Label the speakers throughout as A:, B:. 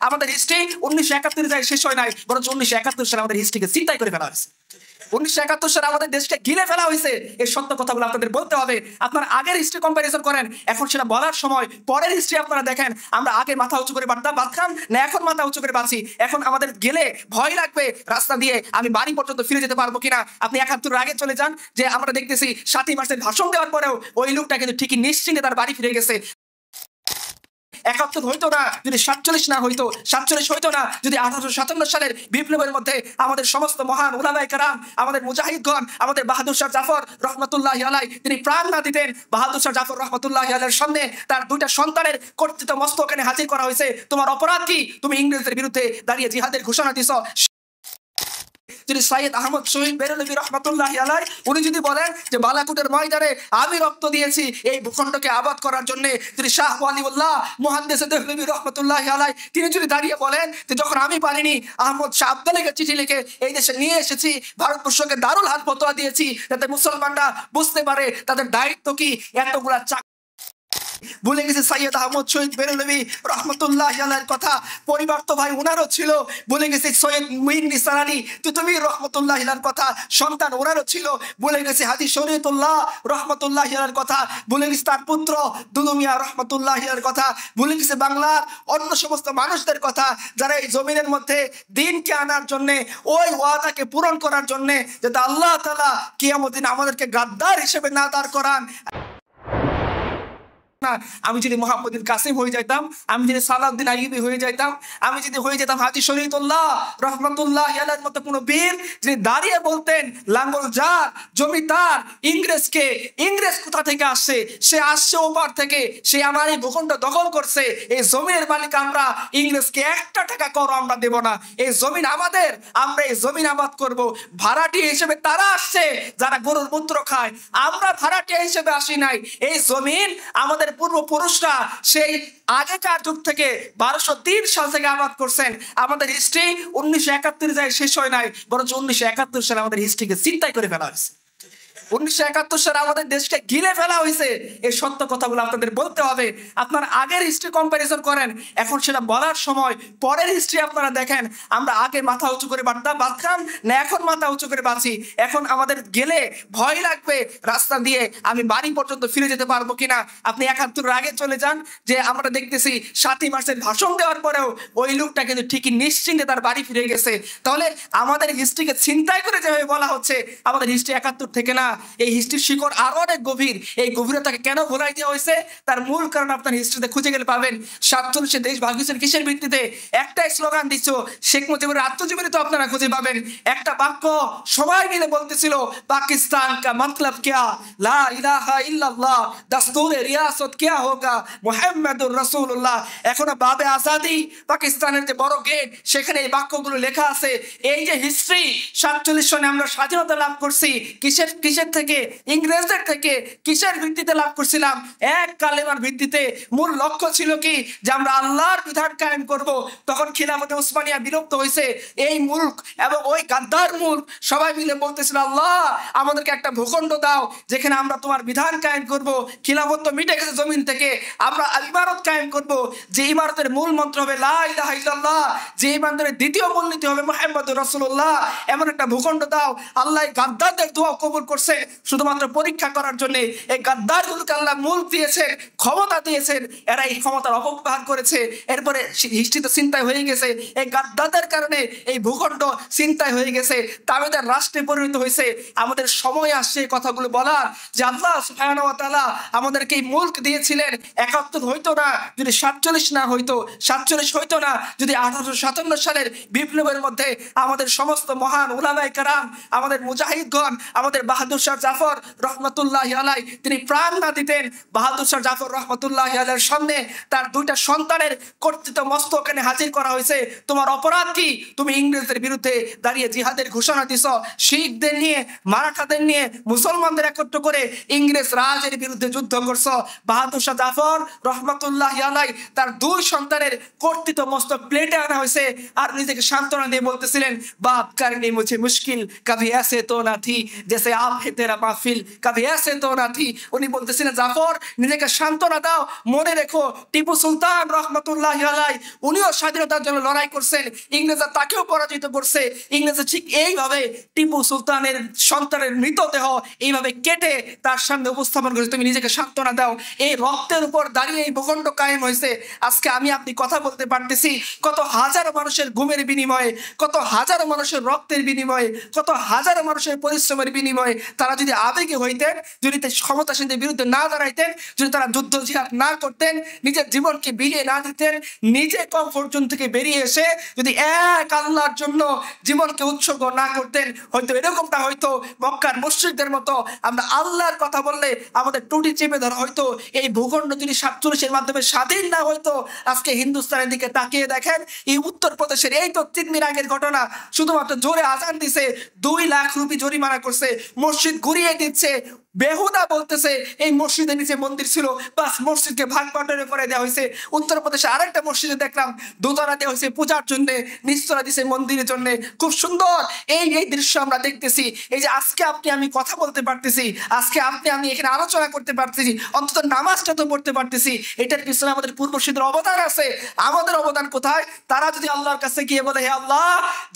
A: আমাদের হিস্ট্রি 1971 যায় শেষ হয় নাই, বরং 1971 সালে আমাদের হিস্ট্রিকে চিন্তাই করে ফেলা হয়েছে। 1971 সালে আমাদের দেশকে গিলে ফেলা হয়েছে। এই সত্য কথাগুলো আপনাদের বলতে হবে। আপনারা আগের হিস্ট্রি কম্পারিজন করেন, এখন সেটা বলার সময়। পরের হিস্ট্রি আপনারা দেখেন, আমরা আগে মাথা উঁচু করে বাঁচতাম না এখন মাথা উঁচু করে বাঁচি। এখন আমাদের গেলে ভয় লাগবে রাস্তা দিয়ে আমি বাড়ি পর্যন্ত ফিরে যেতে পারবো কিনা। আপনি 71 আগে চলে যান, যে আমরা দেখতেছি 7ই মার্চের ভাষণ দেওয়ার পরেও ওই লোকটা কিন্তু ঠিকই নিশ্চিন্তে তার বাড়ি ফিরে গেছে। 71 হইতো না যদি 47 না হইতো, 47 হইতো না যদি 1857 সালের বিপ্লবের মধ্যে আমাদের সমস্ত মহান উলামায়ে কেরাম, আমাদের মুজাহিদগণ, আমাদের বাহাদুর শাহ জাফর রহমতুল্লাহি আলাইহি তিনি প্রাণ না দিতেন। বাহাদুর শাহ জাফর রহমতুল্লাহি আলাইহির সামনে তার দুইটা সন্তানের কর্তৃত্ব মস্তক এখানে হাজির করা হয়েছে। তোমার অপরাধ কি? তুমি ইংরেজদের বিরুদ্ধে দাঁড়িয়ে জিহাদের ঘোষণা দিছ। যদি সৈয়দ আহমদ শহীদ বেরলভী রহমতুল্লাহি আলাইহি উনি যদি বলেন যে বালাকোটের ময়দানে আমি রক্ত দিয়েছি এই ভূখণ্ডকে আবাদ করার জন্য, যদি শাহ ওয়ালিউল্লাহ মুহাদ্দিস দেহলভী রহমতুল্লাহি আলাইহি তিনি যদি দাঁড়িয়ে বলেন যে যখন আমি পারিনি আহমদ শাহ আব্দালীকে চিঠি লিখে এই দেশে নিয়ে এসেছি, ভারতবর্ষকে দারুল হাল ফতোয়া দিয়েছি যাতে মুসলমানরা বুঝতে পারে তাদের দায়িত্ব কি, এতগুলা ভুলে গেছে সৈয়দ আহমদ শহীদ বেরলভী রহমতুল্লাহি আলাইহির কথা। পরিবার তো ভাই ওনারও ছিল। ভুলে গেছে সৈয়দ মুঈন নিসার আলী তুতুমী রহমতুল্লাহি আলাইহির কথা, সন্তান ওনারও ছিল। ভুলে গেছে হাজী শরীয়তুল্লাহ রহমতুল্লাহি আলাইহির কথা। ভুলে গেছে তার পুত্র দুদু মিয়া রহমতুল্লাহি আলাইহির কথা। ভুলে গেছে বাংলার অন্য সমস্ত মানুষদের কথা যারা এই জমিনের মধ্যে দ্বীনকে আনার জন্য, ওই ওয়াদাকে পূরণ করার জন্য যাতে আল্লাহ তাআলা কিয়ামত দিন আমাদেরকে গাদ্দার হিসেবে না দাঁড় করান। আমি যদি মোহাম্মদুল কাসিম হয়ে যাইতাম, আমি যদি সালাউদ্দিন আইয়ুবী হয়ে যাইতাম, আমি যদি হয়ে যেতাম হাজী শরীয়তুল্লাহ রহমতুল্লাহি আলাইহির মতো কোনো বীর যিনি দাঁড়িয়ে বলতেন লাঙ্গল যার জমিদার ইংরেজকে, ইংরেজ কোথা থেকে আসছে? সে আসছে ওপার থেকে, সে আমার এই ভূখণ্ড দখল করছে, এই জমিনের মালিক আমরা, ইংরেজকে 1 টাকা কর আমরা দেব না, এই জমিন আমাদের, আমরা এই জমিন আবাদ করব। ভাড়াটিয়া হিসেবে তারা আসছে যারা গরুর মূত্র খায়, আমরা ভাড়াটিয়া হিসেবে আসি নাই। এই জমিন আমাদের পূর্বপুরুষরা সেই আগেকার যুগ থেকে 1203 সাল থেকে আবাদ করছেন। আমাদের হিস্ট্রি 1971 যায় শেষ হয় নাই, বরং 1971 সালে আমাদের হিস্ট্রিকে চিন্তাই করে ফেলা হয়েছে। 1971 সালে আমাদের দেশকে গিলে ফেলা হয়েছে। এই সত্য কথাগুলো আপনাদের বলতে হবে। আপনারা আগের হিস্ট্রি কম্পারিজন করেন, এখন সেটা বলার সময়। পরের হিস্ট্রি আপনারা দেখেন, আমরা আগে মাথা উঁচু করে বাঁচতাম না এখন মাথা উঁচু করে বাঁচি। এখন আমাদের গেলে ভয় লাগবে রাস্তা দিয়ে আমি বাড়ি পর্যন্ত ফিরে যেতে পারবো কিনা। আপনি 71 আগে চলে যান, যে আমরা দেখতেছি 7ই মার্চের ভাষণ দেওয়ার পরেও ওই লোকটা কিন্তু ঠিকই নিশ্চিন্তে তার বাড়ি ফিরে গেছে। তাহলে আমাদের হিস্ট্রিকে চিন্তাই করে যেভাবে বলা হচ্ছে, আমাদের হিস্ট্রি 71 থেকে না, এই হিস্ট্রির শিকড় আরো অনেক গভীর। এই গভীরতাকে কেন ভোলাই দেওয়া হয়েছে তার মূল কারণ আপনার হিস্ট্রিতে খুঁজে গেলে পাবেন। 47 দেশ ভাগ হয়েছে কিসের ভিত্তিতে? একটাই স্লোগান দিচ্ছ, শেখ মুজিবের আত্মজীবনী তো আপনারা খুঁজে পাবেন। একটা বাক্য সবাই মিলে বলতেছিল, পাকিস্তান কা মতলব क्या, লা ইলাহা ইল্লাল্লাহ, দস্তুরে রিয়াসত क्या होगा, মুহাম্মাদুর রাসূলুল্লাহ। এখনো বাবে আজাদি পাকিস্তানের যে বড় গেট, সেখানে এই বাক্যগুলো লেখা আছে। এই যে হিস্ট্রি, 47 সনে আমরা স্বাধীনতা লাভ করছি কিসের থেকে? ইংরেজদের থেকে। কিসের ভিত্তিতে লাভ করছিলাম? এক কালেমার ভিত্তিতে। মূল লক্ষ্য ছিল কি? যে আমরা আল্লাহর বিধান কায়েম করব। তখন খিলাফতে উসমানিয়া বিলুপ্ত হয়েছে। এই মুলক এবং ওই গাদ্দার মুলক সবাই মিলে বলতেছিল, আল্লাহ আমাদেরকে একটা ভূখণ্ড দাও যেখানে আমরা তোমার বিধান কায়েম করব। খিলাফত তো মিটে গেছে জমিন থেকে, আমরা ইমারত কায়েম করব, যে ইমারতের মূল মন্ত্র হবে লা ইলাহা ইল্লাল্লাহ, যে ইমারতের দ্বিতীয় মূলনীতি হবে মুহাম্মদুর রাসূলুল্লাহ। এমন একটা ভূখণ্ড দাও। আল্লাহ গাদ্দারদের দোয়া কবুল করছে শুধুমাত্র পরীক্ষা করার জন্য। এই গাদ্দারগুলোকে আল্লাহ মুলক দিয়েছেন, ক্ষমতা দিয়েছেন, এরা এই ক্ষমতার অপব্যবহার করেছে। এরপরে হিস্ট্রিতে চিন্তায় হয়ে গেছে, এই গাদ্দারদের কারণে এই ভূখণ্ড চিন্তায় হয়ে গেছে, তাবেদার রাষ্ট্রে পরিণত হয়েছে। আমাদের সময় আসছে এই কথাগুলো বলার, যে আল্লাহ সুবহানাহু ওয়া তাআলা আমাদেরকে এই মুলক দিয়েছিলেন। 71 হইতো না যদি 47 না হইতো, 47 হইতো না যদি 1857 সালের বিপ্লবের মধ্যে আমাদের সমস্ত মহান উলামায়ে কেরাম, আমাদের মুজাহিদগণ, আমাদের বাহাদুর শাহ জাফর রহমতুল্লাহি আলাইহি তিনি প্রাণ না দিতেন। বাহাদুর শাহ জাফর রহমতুল্লাহি আলাইহির সামনে তার দুইটা সন্তানের কর্তৃত্ব মস্তক এখানে হাজির করা হয়েছে। তোমার অপরাধ কি? তুমি ইংরেজদের বিরুদ্ধে দাঁড়িয়ে জিহাদের ঘোষণা দিছ। শিখদের নিয়ে, মারাঠাদের নিয়ে, মুসলমানদের একত্র করে ইংরেজ রাজের বিরুদ্ধে যুদ্ধ করছো। বাহাদুর শাহ জাফর রহমতুল্লাহি আলাইহি তার 2 সন্তানের কর্তৃত্ব মস্তক প্লেটে আনা হয়েছে, আর নিজেকে সান্ত্বনা দিয়ে বলতেছিলেন, বাপ করনি মুঝে মুশকিল কभी ऐसे तो ना थी जैसे आप है তেরা মাহফিল কবি ऐसे तो ना थी। উনি বলতেছিলেন জাফর নিজেকে সান্ত্বনা দাও, মনে রেখো টিপু সুলতান রহমতুল্লাহি আলাইহি উনিও স্বাধীনতার জন্য লড়াই করছেন, ইংরেজরা তাকেও পরাজিত করছে। ইংরেজরা ঠিক এইভাবে টিপু সুলতানের সন্তানের মৃতদেহ এইভাবে কেটে তার সামনে উপস্থাপন করেছে, তুমি নিজেকে সান্ত্বনা দাও। এই রক্তের উপর দাঁড়িয়ে এই ভূখণ্ড কায়েম হয়েছে। আজকে আমি আপনি কথা বলতে পারতেছি কত হাজারো মানুষের ঘুমের বিনিময়ে, কত হাজারো মানুষের রক্তের বিনিময়ে, কত হাজারো মানুষের পরিশ্রমের বিনিময়ে। তারা যদি আবেগে হইতেন, যদি ক্ষমতাসীনদের বিরুদ্ধে না দাঁড়াইতেন, যদি তারা যুদ্ধ জিহাদ না করতেন, নিজের জীবনকে বিলিয়ে না দিতেন, নিজে কমফোর্ট জোন থেকে বেরিয়ে এসে যদি এক আল্লাহর জন্য জীবনকে উৎসর্গ না করতেন, হয়তো এরকমটা হয়তো মক্কার মুশরিকদের মতো আমরা আল্লাহর কথা বললে আমাদের টুটি চেপে ধরা হয়তো। এই ভূখণ্ড যদি 47-এর মাধ্যমে স্বাধীন না হয়তো, আজকে হিন্দুস্তানের দিকে তাকিয়ে দেখেন, এই উত্তরপ্রদেশের এই তো 3 দিন আগের ঘটনা, শুধুমাত্র জোরে আজান দিছে 2 লাখ রুপি জরিমানা করছে, মসজিদ ঘুরিয়ে দিচ্ছে, বেহুদা বলতেছে এই মসজিদের নিচে মন্দির ছিল, বাস মসজিদকে ভাগ বাটোয়ারা করে দেওয়া হয়েছে। উত্তরপ্রদেশে আরেকটা মসজিদে দেখলাম দোতলা দেওয়া হয়েছে পূজার জন্য, নিচতলা দিছে মন্দিরের জন্য। খুব সুন্দর এই দৃশ্য আমরা দেখতেছি। এই যে আজকে আপনি আমি কথা বলতে পারতেছি, আজকে আপনি আমি এখানে আলোচনা করতে পারতেছি, অন্তত নামাজটা তো পড়তে পারতেছি, এটার পিছনে আমাদের পূর্বসূরীদের অবদান আছে। আমাদের অবদান কোথায়? তারা যদি আল্লাহর কাছে গিয়ে বলে, হে আল্লাহ,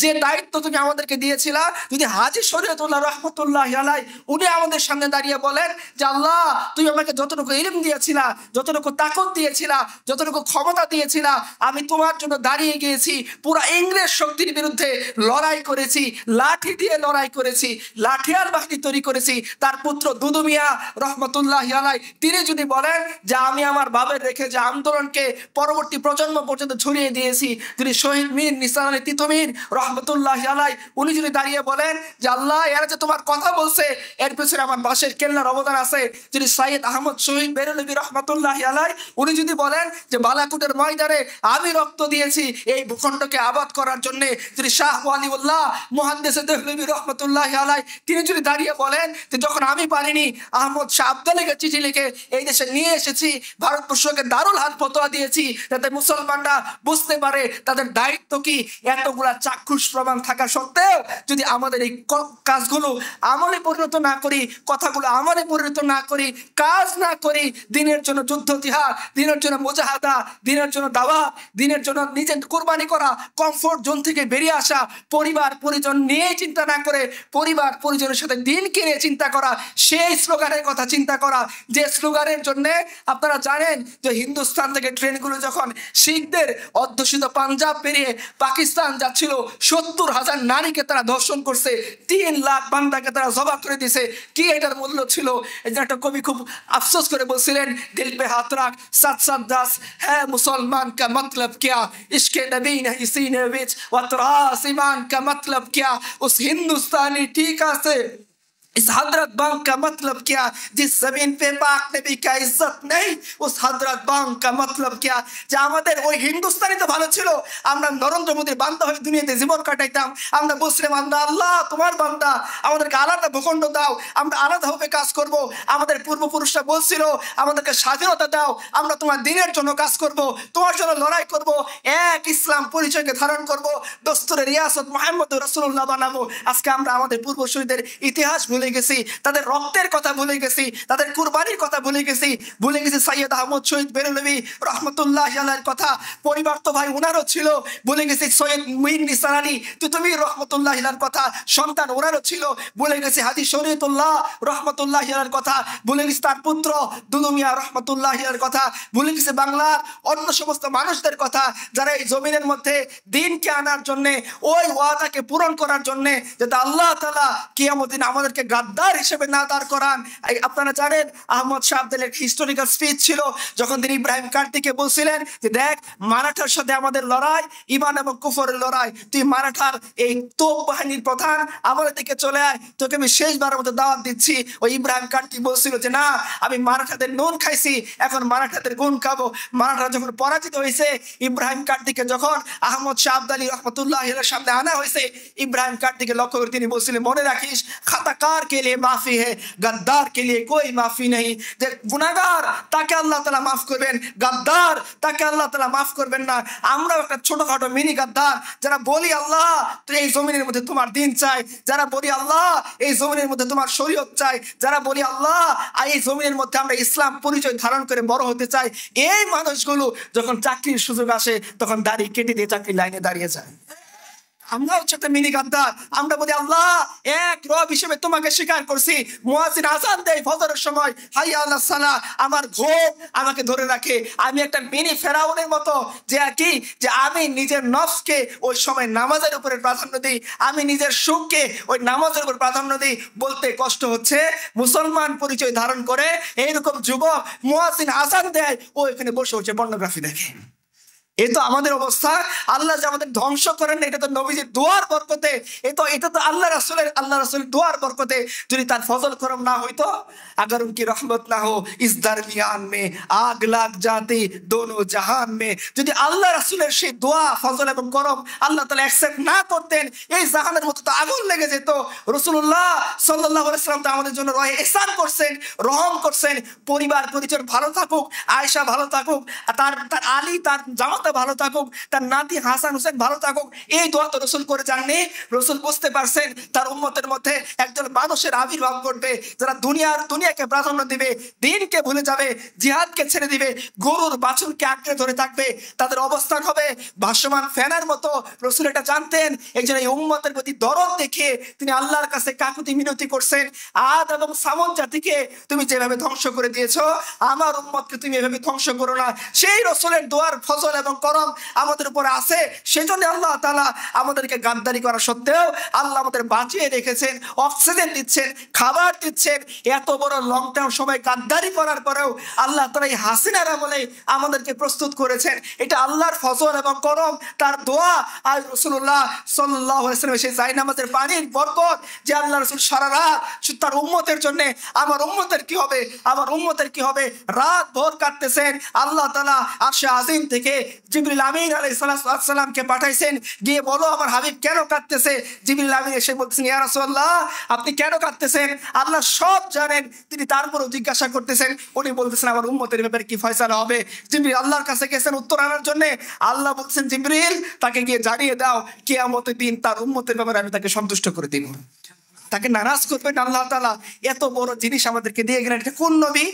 A: যে দায়িত্ব তুমি আমাদেরকে দিয়েছিলা, যদি হাজী শরীয়তুল্লাহ রহমতুল্লাহি আলাইহি উনি আমাদের সামনে দাঁড়িয়ে বলেন যে আল্লাহ তুমি আমাকে যতটুকু ইলম দিয়েছিলা, যতটুকু তাকত দিয়েছিলা, যতটুকু ক্ষমতা দিয়েছিলা, আমি তোমার জন্য দাঁড়িয়ে গিয়েছি, পুরো ইংরেজ শক্তির বিরুদ্ধে লড়াই করেছি, লাঠি দিয়ে লড়াই করেছি, লাঠিয়ার বাহিনী তৈরি করেছি। তার পুত্র দুদু মিয়া রহমতুল্লাহি আলাইহি তিনি যদি বলেন যে আমি আমার বাবার রেখে যে আন্দোলনকে পরবর্তী প্রজন্ম পর্যন্ত ছড়িয়ে দিয়েছি, যদি শহীদ মীর নিসার আলী তিতুমীর রহমতুল্লাহি আলাইহি উনি যদি দাঁড়িয়ে বলেন যে আল্লাহ এরা যে তোমার কথা বলছে এর পিছনে আমার বাসের কেল্লার অবদান আছে, যদি সাইয়েদ আহমদ শহীদ বেরলভী রহমতুল্লাহি আলাইহি উনি যদি বলেন যে বালাকোটের ময়দানে আমি রক্ত দিয়েছি এই ভূখণ্ডকে আবাদ করার জন্য, যদি শাহ ওয়ালিউল্লাহ মুহাদ্দিস দেহলভী রহমতুল্লাহি আলাইহি তিনি যদি দাঁড়িয়ে বলেন যে যখন আমি পারিনি আহমদ শাহ আব্দালীকে চিঠি লিখে এই দেশে নিয়ে এসেছি, ভারতবর্ষকে দারুল হাল ফতোয়া দিয়েছি যাতে মুসলমানরা বুঝতে পারে তাদের দায়িত্ব কি। এতগুলা চাক্ষুষ প্রমাণ থাকা সত্ত্বেও যদি আমাদের এই কাজগুলো আমলে পরিণত না করি, কথাগুলো আমলে পরিণত না করি, কাজ না করি, দিনের জন্য যুদ্ধ জিহাদ, দিনের জন্য মুজাহাদা, দিনের জন্য দাওয়া, দিনের জন্য নিজের কুরবানি করা, কমফোর্ট জোন থেকে বেরিয়ে আসা, পরিবার পরিজন নিয়ে চিন্তা না করে পরিবার পরিজনের সাথে দিনকে নিয়ে চিন্তা করা, সেই স্লোগানের কথা চিন্তা করা, যে স্লোগানের জন্য আপনারা জানেন যে হিন্দুস্তান থেকে ট্রেনগুলো যখন শিখদের অধ্যুষিত পাঞ্জাব পেরিয়ে পাকিস্তান যাচ্ছিল, 70,000 নারীকে তারা ধর্ষণ করছে, 3 লাখ বান্দাকে তারা জবাব করে দিছে। কি এটার মূল্য ছিল? এই যে একটা কবি খুব আফসোস করে বলছিলেন, দিল পে হাত রাখ সাত সাত দাস হ্যাঁ মুসলমান কা মতলব क्या इश्क़े नबी नहीं सीने विच वतरास ईमान का मतलब क्या उस हिंदुस्तानी टीका से इस हजरत बंग का मतलब क्या जिस जमीन पे पाक नबी का इज्जत नहीं उस हजरत बंग का मतलब क्या। যে আমাদের ওই হিন্দুস্তানি তো ভালো ছিল, আমরা নরেন্দ্র মোদীর বান্দা হয়ে দুনিয়াতে জীবন কাটাইতাম, আমরা বলছিলাম আমরা আল্লাহ তোমার বান্দা, আমাদেরকে আলাদা ভূখণ্ড দাও, আমরা আলাদাভাবে কাজ করব। আমাদের পূর্বপুরুষরা বলছিল আমাদেরকে স্বাধীনতা দাও, আমরা তোমার দিনের জন্য কাজ করব, তোমার জন্য লড়াই করব, এক ইসলাম পরিচয়কে ধারণ করব, দস্তুরে রিয়াসত মুহাম্মদ রাসূলুল্লাহ বানাবো। আজকে আমরা আমাদের পূর্বসূরীদের ইতিহাস ভুলে গেছি, তাদের রক্তের কথা ভুলে গেছি, তাদের কুরবানির কথা ভুলে গেছি, ভুলে গেছি সাইয়েদ আহমদ শহীদ বেরলভী রহমতুল্লাহি আলাইহির কথা, পরিবার তো ভাই ওনারও ছিল, ভুলে গেছি সৈয়দ মীর নিসার আলী তিতুমীর রহমতুল্লাহি আলাইহির কথা, সন্তান ওনারও ছিল, ভুলে গেছি হাজী শরীয়তুল্লাহ রহমতুল্লাহি আলাইহির কথা, ভুলে গেছি তার পুত্র দুদু মিয়া রহমতুল্লাহি আলাইহির কথা, ভুলে গেছি বাংলার অন্য সমস্ত মানুষদের কথা যারা এই জমিনের মধ্যে দিনকে আনার জন্য, ওই ওয়াদাকে পূরণ করার জন্য যাতে আল্লাহ তাআলা কিয়ামত দিন আমাদেরকে গাদ্দার হিসেবে না দাঁড় করান। আপনারা জানেন আহমদ শাহ আব্দালীর হিস্টোরিক্যাল স্পিচ ছিল যখন তিনি ইব্রাহিম কার্তিকে বলছিলেন যে দেখ মারাঠার সাথে আমাদের লড়াই ঈমান এবং কুফরের লড়াই, তুই মারাঠার এই তোপ বাহিনীর প্রধান আমাদের দিকে চলে আয়, তোকে আমি শেষবারের মতো দাওয়াত দিচ্ছি। ওই ইব্রাহিম কার্তি বলছিল যে না আমি মারাঠাদের নুন খাইছি, এখন মারাঠাদের গুণ খাবো। মারাঠা যখন পরাজিত হয়েছে, ইব্রাহিম কার্তিকে যখন আহমদ শাহ আব্দালী রহমতুল্লাহ সামনে আনা হয়েছে, ইব্রাহিম কার্তিকে লক্ষ্য করে তিনি বলছিলেন মনে রাখিস খাতাকার गद्दार के लिए माफी है, गद्दार के लिए कोई माफी नहीं। যে গুনাহগার তাকে আল্লাহ তাআলা মাফ করবেন, গদ্দার তাকে আল্লাহ তাআলা মাফ করবেন না। আমরাও একটা ছোটখাটো মিনি গদ্দার, যারা বলি আল্লাহ তুই এই জমিনের মধ্যে তোমার দিন চাই, যারা বলি আল্লাহ এই জমিনের মধ্যে তোমার শরীয়ত চাই, যারা বলি আল্লাহ এই জমিনের মধ্যে আমরা ইসলাম পরিচয় ধারণ করে বড় হতে চাই, এই মানুষগুলো যখন চাকরির সুযোগ আসে তখন দাড়ি কেটে দিয়ে চাকরির লাইনে দাঁড়িয়ে যায়। আমরা হচ্ছে একটা মিনি গাদ্দার। আমরা বলি আল্লাহ এক রব হিসেবে তোমাকে স্বীকার করছি, মুয়াজ্জিন আযান দেয় ফজরের সময় হাইয়া আলাস সালাহ, আমার ঘুম আমাকে ধরে রাখে। আমি একটা মিনি ফেরাউনের মতো, যে কি যে আমি নিজের নফসকে ওই সময় নামাজের উপরে প্রাধান্য দিই, আমি নিজের সুখকে ওই নামাজের উপর প্রাধান্য দিই। বলতে কষ্ট হচ্ছে মুসলমান পরিচয় ধারণ করে এইরকম যুবক মুয়াজ্জিন আযান দেয়, ও এখানে বসে হচ্ছে পর্নোগ্রাফি দেখে। এই তো আমাদের অবস্থা। আল্লাহ যে আমাদের ধ্বংস করেন না, এটা তো নবীজির দোয়ার বরকতে, এটা তো আল্লাহ রাসূলের দোয়ার বরকতে। যদি তার ফজল করম না হইতো, अगर उनकी रहमत ना हो इस दरमियान में आग लाग जाती दोनों जहान में, যদি আল্লাহ রাসূলের সেই দোয়া ফজল এবং করম আল্লাহ তাআলা অ্যাকসেপ্ট না করতেন, এই জাহানের মধ্যে তো আগুন লেগে যেত। রাসূলুল্লাহ সাল্লাল্লাহু আলাইহি ওয়াসাল্লাম তো আমাদের জন্য ইহসান করছেন, রহম করছেন। পরিবার পরিজন ভালো থাকুক, আয়েশা ভালো থাকুক, তার আলী তার জামাতা ভালো থাকুক, তার নাতি হাসান হোসেন ভালো থাকুক, এই দোয়া তো রাসূল করে যাননি। রাসূল বুঝতে পারছেন তার উম্মতের মধ্যে একজন মানুষের আবির্ভাব ঘটবে যারা দুনিয়াকে প্রাধান্য দিবে, দ্বীনকে ভুলে যাবে, জিহাদকে ছেড়ে দিবে, গরুর বাছুরকে আঁকড়ে ধরে থাকবে। তাদের অবস্থান হবে ভাসমান ফেনার মতো। রাসূল এটা জানতেন। একজন এই উম্মতের প্রতি দরদ দেখে তিনি আল্লাহর কাছে কাকুতি মিনতি করছেন, আদ এবং সামুদ জাতিকে তুমি যেভাবে ধ্বংস করে দিয়েছো, আমার উম্মতকে তুমি এভাবে ধ্বংস করো না। সেই রাসূলের দোয়ার ফজল এবং করম আমাদের উপরে আছে। সেজন্য আল্লাহ তাআলা আমাদেরকে গাদ্দারি করা সত্ত্বেও আল্লাহ আমাদের বাঁচিয়ে রেখেছেন, অক্সিজেন দিচ্ছেন, খাবার দিচ্ছেন। এত বড় লং টার্ম সময় গাদ্দারি করার পরেও আল্লাহ তাআলা এই হাসিনার আমলে আমাদেরকে প্রস্তুত করেছেন। এটা আল্লাহর ফজল এবং করম, তার দোয়া। আর রাসূলুল্লাহ সাল্লাল্লাহু আলাইহি ওয়াসাল্লাম সেই জায়নামাজের পানির বরকত যে আল্লাহ রাসূল সারা রাত তার উম্মতের জন্য, আমার উম্মতের কি হবে, আমার উম্মতের কি হবে, রাত ভোর কাটতেছেন। আল্লাহ তাআলা আরশে আজিম থেকে জিবরিল আমিন আলাইহিস সালামকে পাঠাইছেন, গিয়ে বলো আমার হাবিব কেন কাঁদতেছে। জিবরিল আমিন এসে বলতেছেন ইয়া রাসূলুল্লাহ আপনি কেন কাঁদতেছেন। আল্লাহ সব জানেন, তিনি তারপরও জিজ্ঞাসা করতেছেন। উনি বলতেছেন আমার উম্মতের ব্যাপারে কি ফয়সালা হবে। জিবরিল আল্লাহর কাছে গেছেন উত্তর আনার জন্য। আল্লাহ বলছেন জিবরিল তাকে গিয়ে জানিয়ে দাও কিয়ামতের দিন তার উম্মতের ব্যাপারে আমি তাকে সন্তুষ্ট করে দিব, তাকে নারাজ করবেন আল্লাহ তাআলা। এত বড় জিনিস আমাদেরকে দিয়ে গেলেন। এটা কোন নবী?